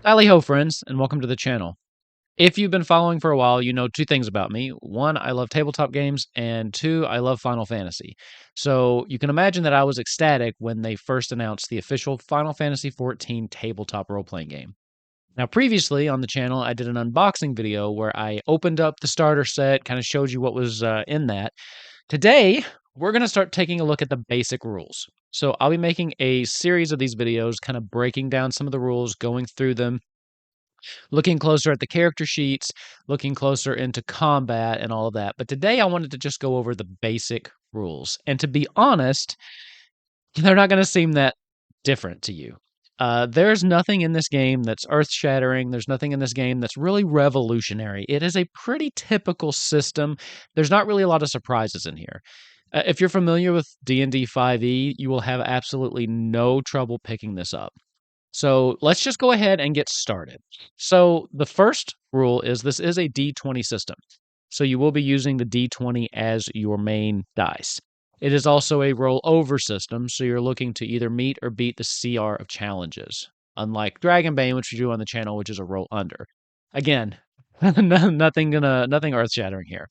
Tally ho, friends, and welcome to the channel. If you've been following for a while, you know two things about me. One, I love tabletop games, and two, I love Final Fantasy. So you can imagine that I was ecstatic when they first announced the official Final Fantasy XIV tabletop role-playing game. Now, previously on the channel, I did an unboxing video where I opened up the starter set, kind of showed you what was in that. Today, we're going to start taking a look at the basic rules. So I'll be making a series of these videos, kind of breaking down some of the rules, going through them, looking closer at the character sheets, looking closer into combat and all of that. But today I wanted to just go over the basic rules. And to be honest, they're not going to seem that different to you. There's nothing in this game that's earth-shattering. There's nothing in this game that's really revolutionary. It is a pretty typical system. There's not really a lot of surprises in here. If you're familiar with D&D 5e, you will have absolutely no trouble picking this up. So let's just go ahead and get started. So the first rule is this is a D20 system. So you will be using the D20 as your main dice. It is also a roll-over system, so you're looking to either meet or beat the CR of challenges, unlike Dragonbane, which we do on the channel, which is a roll-under. Again, nothing earth-shattering here.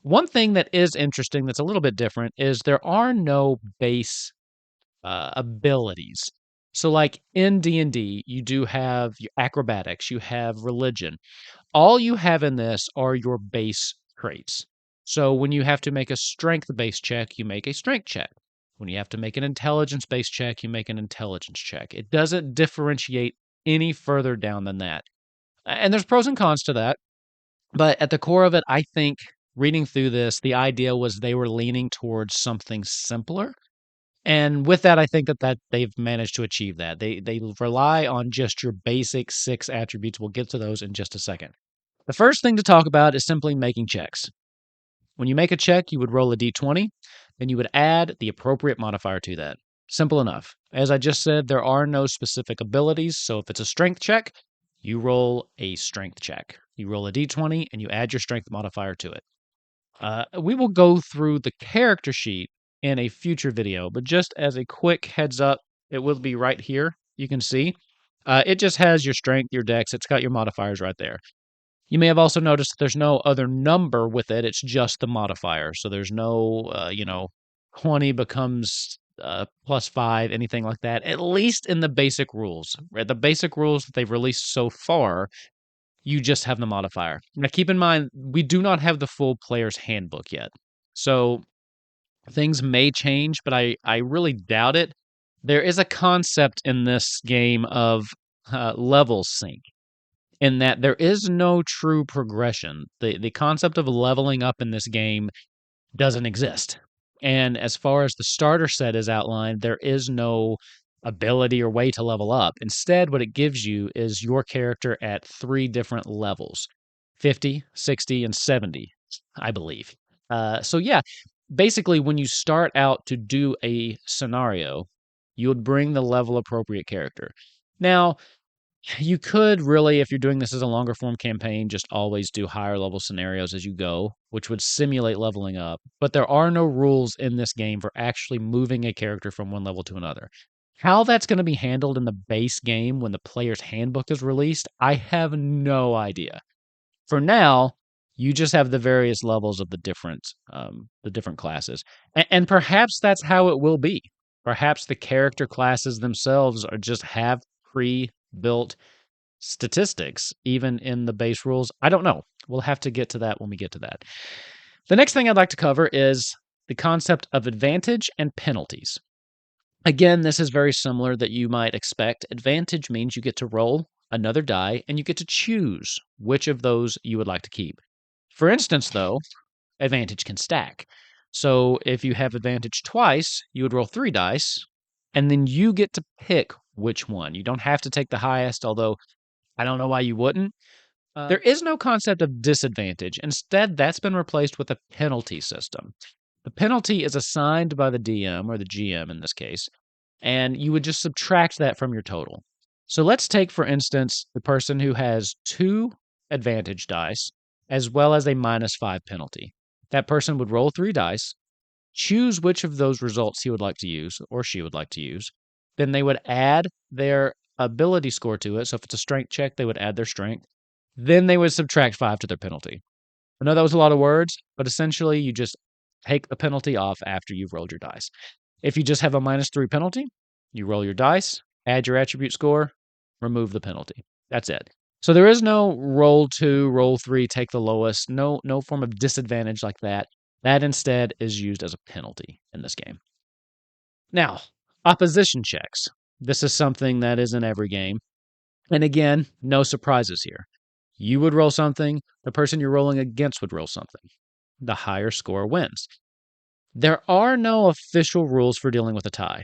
One thing that is interesting that's a little bit different is there are no base abilities. So like in D&D, you do have your acrobatics, you have religion. All you have in this are your base traits. So when you have to make a strength-based check, you make a strength check. When you have to make an intelligence-based check, you make an intelligence check. It doesn't differentiate any further down than that. And there's pros and cons to that. But at the core of it, I think reading through this, the idea was they were leaning towards something simpler. And with that, I think that they've managed to achieve that. They rely on just your basic 6 attributes. We'll get to those in just a second. The first thing to talk about is simply making checks. When you make a check, you would roll a d20, then you would add the appropriate modifier to that. Simple enough. As I just said, there are no specific abilities, so if it's a strength check, you roll a strength check. You roll a d20, and you add your strength modifier to it. We will go through the character sheet in a future video, but just as a quick heads up, it will be right here. You can see it just has your strength, your dex. It's got your modifiers right there. You may have also noticed that there's no other number with it. It's just the modifier. So there's no, 20 becomes +5, anything like that, at least in the basic rules. Right? The basic rules that they've released so far, you just have the modifier. Now, keep in mind, we do not have the full player's handbook yet. So things may change, but I really doubt it. There is a concept in this game of level sync, in that there is no true progression. The concept of leveling up in this game doesn't exist. And as far as the starter set is outlined, there is no ability or way to level up. Instead, what it gives you is your character at 3 different levels: 50, 60, and 70, I believe. So yeah, basically, when you start out to do a scenario, you would bring the level appropriate character. Now, you could really, if you're doing this as a longer form campaign, just always do higher level scenarios as you go, which would simulate leveling up. But there are no rules in this game for actually moving a character from one level to another. How that's going to be handled in the base game when the player's handbook is released, I have no idea. For now, you just have the various levels of the different classes, and perhaps that's how it will be. Perhaps the character classes themselves are just have pre-built statistics, even in the base rules. I don't know. We'll have to get to that when we get to that. The next thing I'd like to cover is the concept of advantage and penalties. Again, this is very similar that you might expect. Advantage means you get to roll another die, and you get to choose which of those you would like to keep. For instance, though, advantage can stack. So if you have advantage twice, you would roll 3 dice, and then you get to pick which one. You don't have to take the highest, although I don't know why you wouldn't. There is no concept of disadvantage. Instead, that's been replaced with a penalty system. The penalty is assigned by the DM, or the GM in this case, and you would just subtract that from your total. So let's take, for instance, the person who has 2 advantage dice, as well as a -5 penalty. That person would roll 3 dice, choose which of those results he would like to use, or she would like to use. Then they would add their ability score to it. So if it's a strength check, they would add their strength. Then they would subtract 5 to their penalty. I know that was a lot of words, but essentially you just take the penalty off after you've rolled your dice. If you just have a -3 penalty, you roll your dice, add your attribute score, remove the penalty. That's it. So there is no roll 2, roll 3, take the lowest, no form of disadvantage like that. That instead is used as a penalty in this game. Now, opposition checks. This is something that is in every game. And again, no surprises here. You would roll something, the person you're rolling against would roll something. The higher score wins. There are no official rules for dealing with a tie.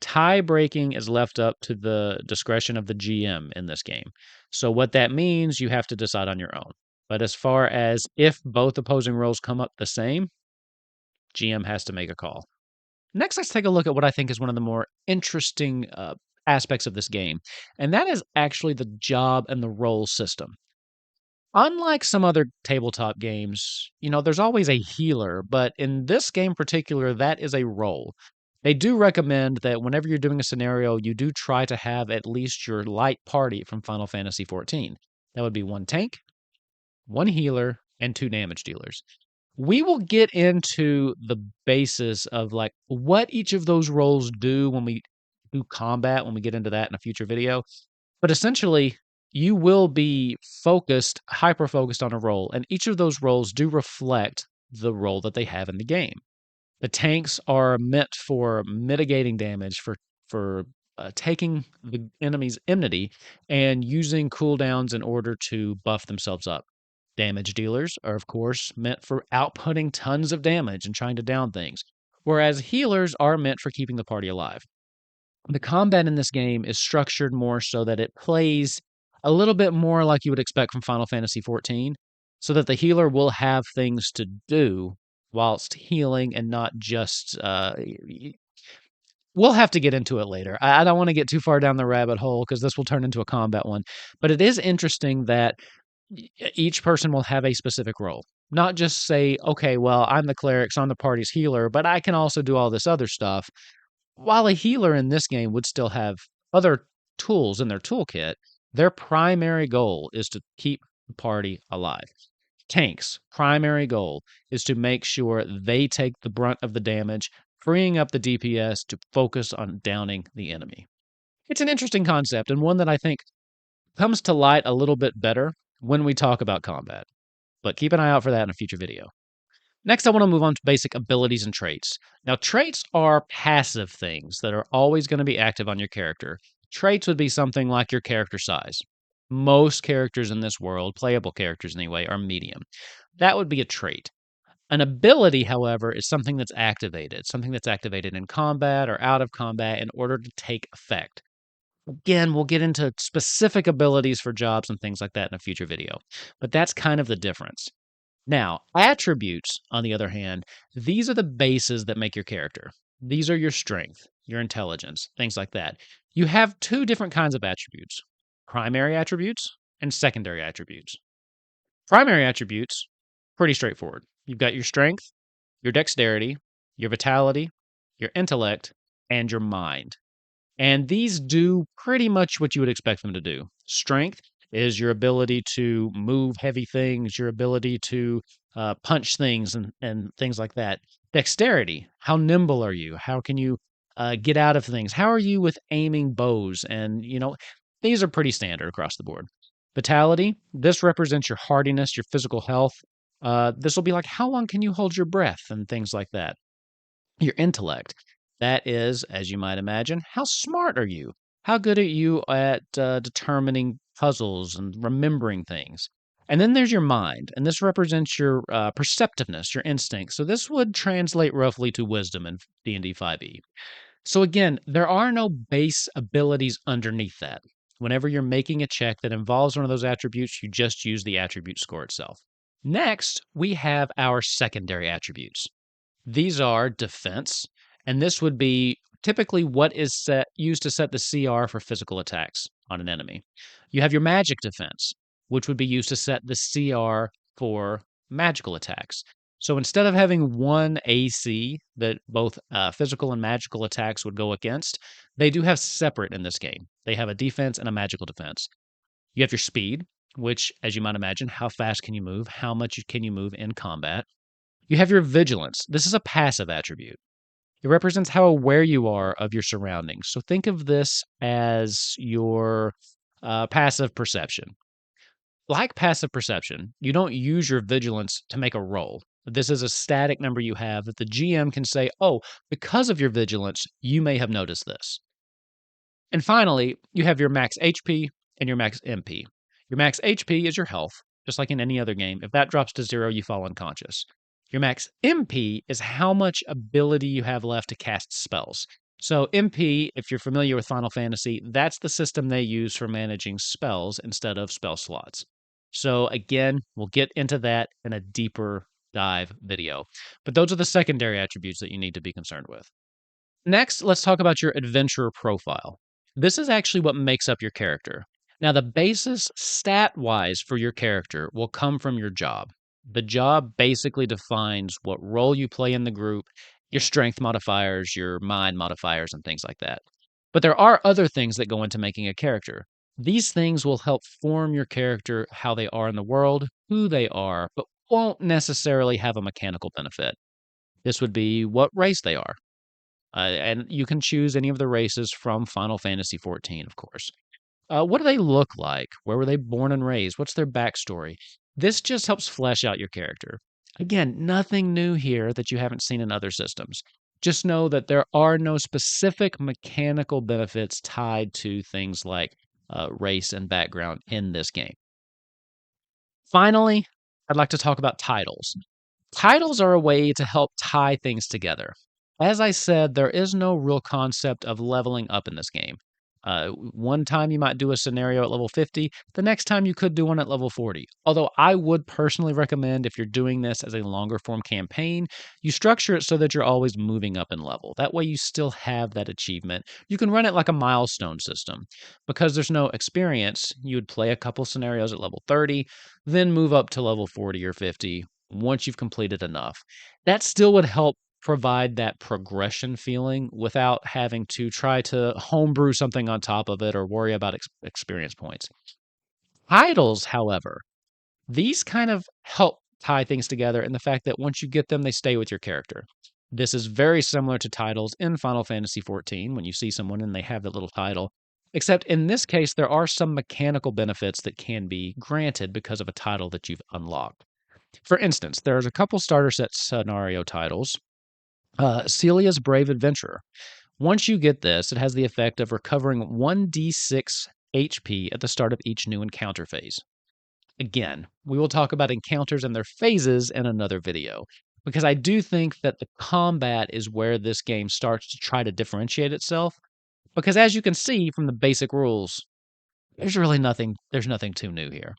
Tie breaking is left up to the discretion of the GM in this game. So what that means, you have to decide on your own. But as far as if both opposing rolls come up the same, GM has to make a call. Next, let's take a look at what I think is one of the more interesting aspects of this game, and that is actually the job and the role system. Unlike some other tabletop games, there's always a healer, but in this game in particular, that is a role. They do recommend that whenever you're doing a scenario, you do try to have at least your light party from Final Fantasy XIV. That would be 1 tank, 1 healer, and 2 damage dealers. We will get into the basis of like what each of those roles do when we do combat, when we get into that in a future video. But essentially, you will be focused, hyper focused on a role, and each of those roles do reflect the role that they have in the game. The tanks are meant for mitigating damage, for taking the enemy's enmity and using cooldowns in order to buff themselves up. Damage dealers are, of course, meant for outputting tons of damage and trying to down things, whereas healers are meant for keeping the party alive. The combat in this game is structured more so that it plays a little bit more like you would expect from Final Fantasy XIV, so that the healer will have things to do whilst healing and not just. We'll have to get into it later. I don't want to get too far down the rabbit hole because this will turn into a combat one. But it is interesting that each person will have a specific role. Not just say, okay, well, I'm the cleric, so I'm the party's healer, but I can also do all this other stuff. While a healer in this game would still have other tools in their toolkit, their primary goal is to keep the party alive. Tanks' primary goal is to make sure they take the brunt of the damage, freeing up the DPS to focus on downing the enemy. It's an interesting concept and one that I think comes to light a little bit better when we talk about combat. But keep an eye out for that in a future video. Next, I want to move on to basic abilities and traits. Now, traits are passive things that are always going to be active on your character. Traits would be something like your character size. Most characters in this world, playable characters anyway, are medium. That would be a trait. An ability, however, is something that's activated in combat or out of combat in order to take effect. Again, we'll get into specific abilities for jobs and things like that in a future video, but that's kind of the difference. Now, attributes, on the other hand, these are the bases that make your character. These are your strength, your intelligence, things like that. You have 2 different kinds of attributes, primary attributes and secondary attributes. Primary attributes, pretty straightforward. You've got your strength, your dexterity, your vitality, your intellect, and your mind. And these do pretty much what you would expect them to do. Strength is your ability to move heavy things, your ability to punch things and things like that. Dexterity, how nimble are you? How can you get out of things? How are you with aiming bows? And, these are pretty standard across the board. Vitality, this represents your hardiness, your physical health. This will be like, how long can you hold your breath and things like that. Your intellect, that is, as you might imagine, how smart are you? How good are you at determining puzzles and remembering things? And then there's your mind, and this represents your perceptiveness, your instinct. So this would translate roughly to wisdom in D&D 5e. So again, there are no base abilities underneath that. Whenever you're making a check that involves one of those attributes, you just use the attribute score itself. Next, we have our secondary attributes. These are defense, and this would be typically what is used to set the CR for physical attacks on an enemy. You have your magic defense, which would be used to set the CR for magical attacks. So instead of having one AC that both physical and magical attacks would go against, they do have separate in this game. They have a defense and a magical defense. You have your speed, which, as you might imagine, how fast can you move? How much can you move in combat? You have your vigilance. This is a passive attribute. It represents how aware you are of your surroundings. So think of this as your passive perception. Like passive perception, you don't use your vigilance to make a roll. This is a static number you have that the GM can say, oh, because of your vigilance, you may have noticed this. And finally, you have your max HP and your max MP. Your max HP is your health, just like in any other game. If that drops to 0, you fall unconscious. Your max MP is how much ability you have left to cast spells. So MP, if you're familiar with Final Fantasy, that's the system they use for managing spells instead of spell slots. So again, we'll get into that in a deeper dive video. But those are the secondary attributes that you need to be concerned with. Next, let's talk about your adventurer profile. This is actually what makes up your character. Now, the basis stat wise for your character will come from your job. The job basically defines what role you play in the group, your strength modifiers, your mind modifiers, and things like that. But there are other things that go into making a character. These things will help form your character, how they are in the world, who they are, but won't necessarily have a mechanical benefit. This would be what race they are. And you can choose any of the races from Final Fantasy XIV, of course. What do they look like? Where were they born and raised? What's their backstory? This just helps flesh out your character. Again, nothing new here that you haven't seen in other systems. Just know that there are no specific mechanical benefits tied to things like race and background in this game. Finally, I'd like to talk about titles. Titles are a way to help tie things together. As I said, there is no real concept of leveling up in this game. One time you might do a scenario at level 50, the next time you could do one at level 40. Although I would personally recommend if you're doing this as a longer form campaign, you structure it so that you're always moving up in level. That way you still have that achievement. You can run it like a milestone system. Because there's no experience, you would play a couple scenarios at level 30, then move up to level 40 or 50 once you've completed enough. That still would help provide that progression feeling without having to try to homebrew something on top of it or worry about experience points. Titles, however, these kind of help tie things together in the fact that once you get them, they stay with your character. This is very similar to titles in Final Fantasy XIV when you see someone and they have that little title. Except in this case, there are some mechanical benefits that can be granted because of a title that you've unlocked. For instance, there's a couple starter set scenario titles. Celia's Brave Adventurer. Once you get this, it has the effect of recovering 1d6 HP at the start of each new encounter phase. Again, we will talk about encounters and their phases in another video, because I do think that the combat is where this game starts to try to differentiate itself, because as you can see from the basic rules, there's nothing too new here.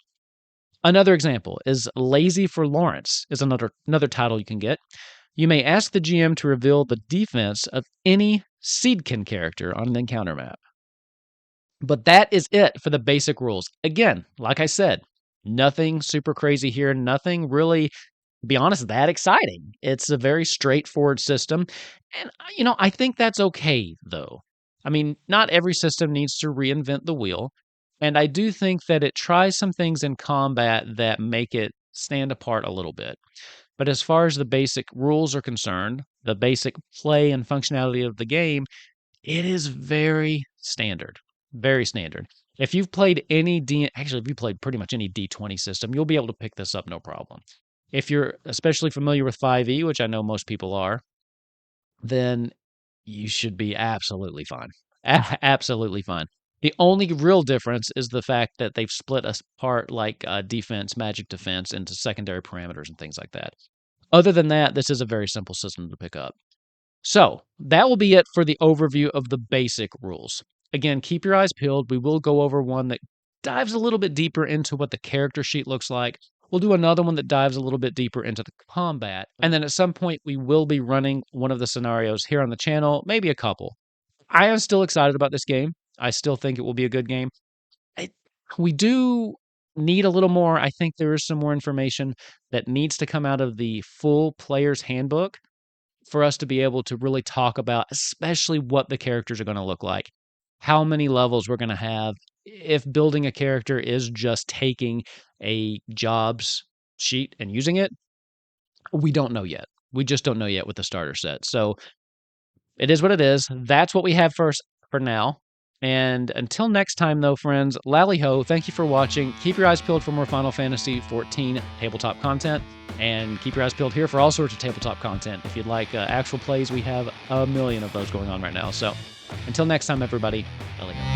Another example is Lazy for Lawrence is another title you can get. You may ask the GM to reveal the defense of any Seedkin character on an encounter map. But that is it for the basic rules. Again, like I said, nothing super crazy here, nothing really, to be honest, that exciting. It's a very straightforward system. And, I think that's okay, though. I mean, not every system needs to reinvent the wheel. And I do think that it tries some things in combat that make it stand apart a little bit. But as far as the basic rules are concerned, the basic play and functionality of the game, it is very standard. Very standard. If you've played if you played pretty much any D20 system, you'll be able to pick this up no problem. If you're especially familiar with 5e, which I know most people are, then you should be absolutely fine. Absolutely fine. The only real difference is the fact that they've split us apart like defense, magic defense into secondary parameters and things like that. Other than that, this is a very simple system to pick up. So that will be it for the overview of the basic rules. Again, keep your eyes peeled. We will go over one that dives a little bit deeper into what the character sheet looks like. We'll do another one that dives a little bit deeper into the combat. And then at some point, we will be running one of the scenarios here on the channel, maybe a couple. I am still excited about this game. I still think it will be a good game. We do need a little more. I think there is some more information that needs to come out of the full player's handbook for us to be able to really talk about, especially what the characters are going to look like, how many levels we're going to have, if building a character is just taking a jobs sheet and using it. We don't know yet. We just don't know yet with the starter set. So it is what it is. That's what we have for now. And until next time, though, friends, lally ho, thank you for watching. Keep your eyes peeled for more Final Fantasy XIV tabletop content, and keep your eyes peeled here for all sorts of tabletop content. If you'd like actual plays, we have a million of those going on right now. So until next time, everybody, lally ho.